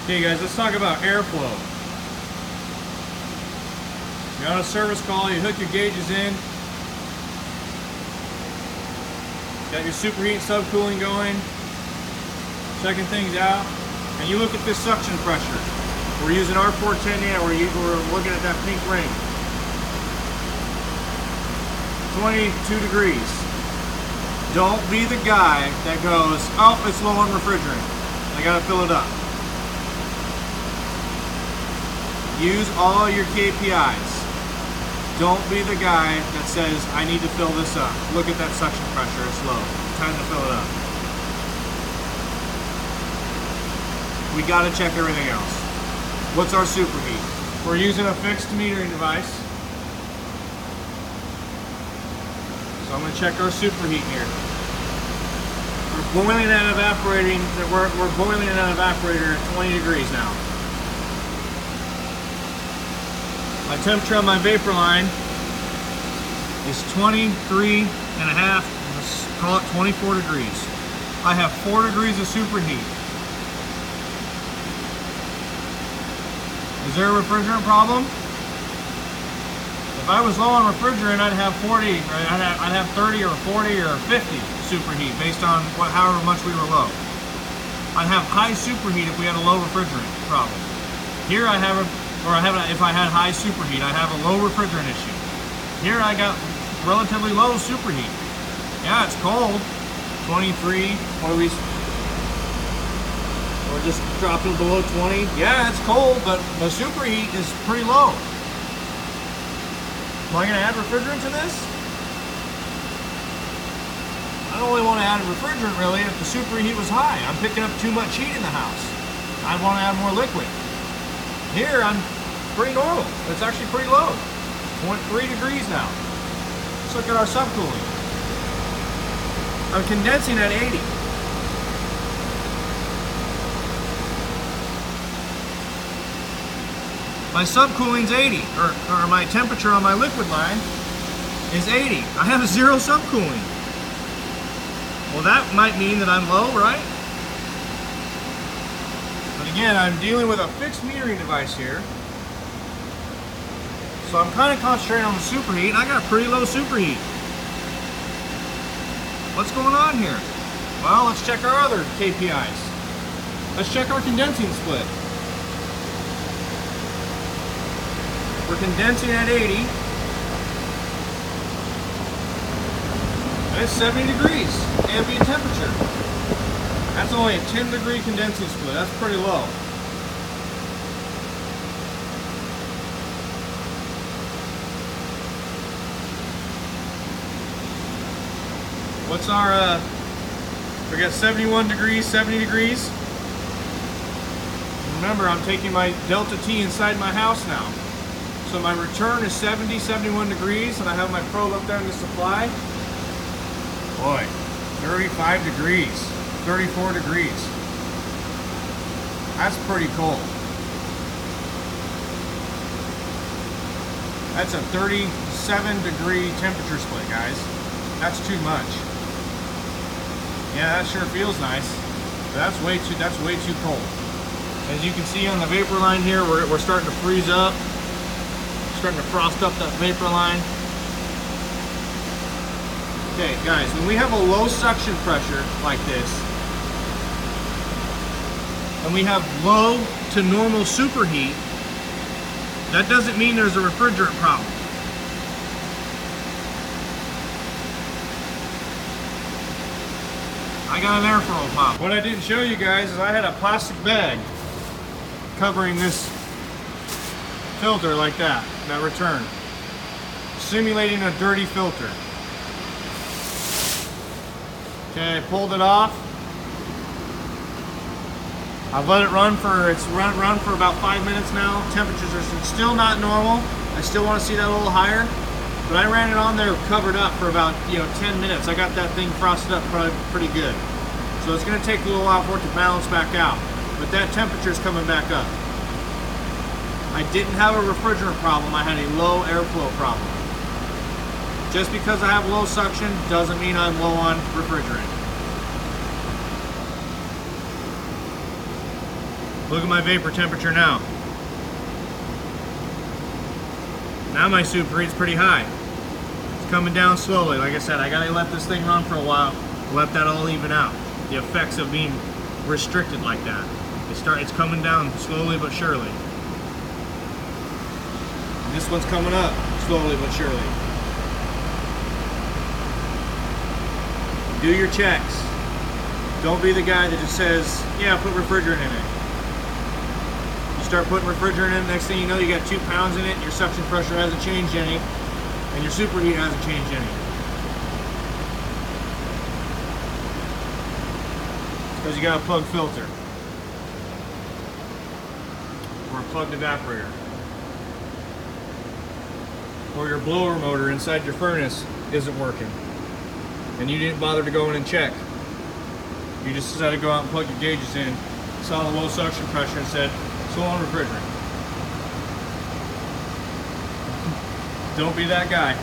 Okay guys, let's talk about airflow. You're on a service call, you hook your gauges in, got your superheat and subcooling going, checking things out, and you look at this suction pressure. We're using R410 now, we're looking at that pink ring. 22 degrees. Don't be the guy that goes, oh, it's low on refrigerant, I gotta fill it up. Use all your KPIs. Don't be the guy that says, I need to fill this up. Look at that suction pressure, it's low. Time to fill it up. We gotta check everything else. What's our superheat? We're using a fixed metering device. So I'm gonna check our superheat here. We're boiling and evaporating, we're boiling an evaporator at 20 degrees now. My temperature on my vapor line is 23 and a half, let's call it 24 degrees. I have 4 degrees of superheat. Is there a refrigerant problem? If I was low on refrigerant, I'd have 40, I'd have 30 or 40 or 50 superheat based on however much we were low. I'd have high superheat if we had a low refrigerant problem. Here I have if I had high superheat, I have a low refrigerant issue. Here I got relatively low superheat. Yeah, it's cold, 23, or just dropping below 20. Yeah, it's cold, but my superheat is pretty low. Am I gonna add refrigerant to this? I don't really want to add refrigerant really if the superheat was high. I'm picking up too much heat in the house. I want to add more liquid. Here I'm pretty normal. It's actually pretty low. 0.3 degrees now. Let's look at our subcooling. I'm condensing at 80. My subcooling's 80, or my temperature on my liquid line is 80. I have zero subcooling. Well, that might mean that I'm low, right? But again, I'm dealing with a fixed metering device here. So I'm kind of concentrating on the superheat, and I got pretty low superheat. What's going on here? Well, let's check our other KPIs. Let's check our condensing split. We're condensing at 80. And it's 70 degrees ambient temperature. That's only a 10 degree condensing split. That's pretty low. What's our, we got 71 degrees, 70 degrees. Remember, I'm taking my delta T inside my house now. So my return is 70, 71 degrees, and I have my probe up there in the supply. Boy, 35 degrees, 34 degrees. That's pretty cold. That's a 37 degree temperature split, guys. That's too much. Yeah, that sure feels nice, but that's way too cold. As you can see on the vapor line here, we're starting to freeze up. Starting to frost up that vapor line. Okay, guys, when we have a low suction pressure like this, and we have low to normal superheat, that doesn't mean there's a refrigerant problem. I got an airflow problem. What I didn't show you guys is I had a plastic bag covering this filter like that return, simulating a dirty filter. Okay, I pulled it off. I've let it run for run for about 5 minutes now. Temperatures are still not normal. I still want to see that a little higher, but I ran it on there covered up for about 10 minutes. I got that thing frosted up pretty good. So it's going to take a little while for it to balance back out, but that temperature is coming back up. I didn't have a refrigerant problem, I had a low airflow problem. Just because I have low suction doesn't mean I'm low on refrigerant. Look at my vapor temperature now. Now my superheat's pretty high. It's coming down slowly. Like I said, I gotta let this thing run for a while, let that all even out. The effects of being restricted like that. It's coming down slowly but surely. And this one's coming up slowly but surely. Do your checks. Don't be the guy that just says, yeah, put refrigerant in it. You start putting refrigerant in it, next thing you know, you got 2 pounds in it, your suction pressure hasn't changed any, and your superheat hasn't changed any. It's because you got a plugged filter. Or a plugged evaporator. Or your blower motor inside your furnace isn't working. And you didn't bother to go in and check. You just decided to go out and plug your gauges in, saw the low suction pressure and said, it's low on refrigerant. Don't be that guy.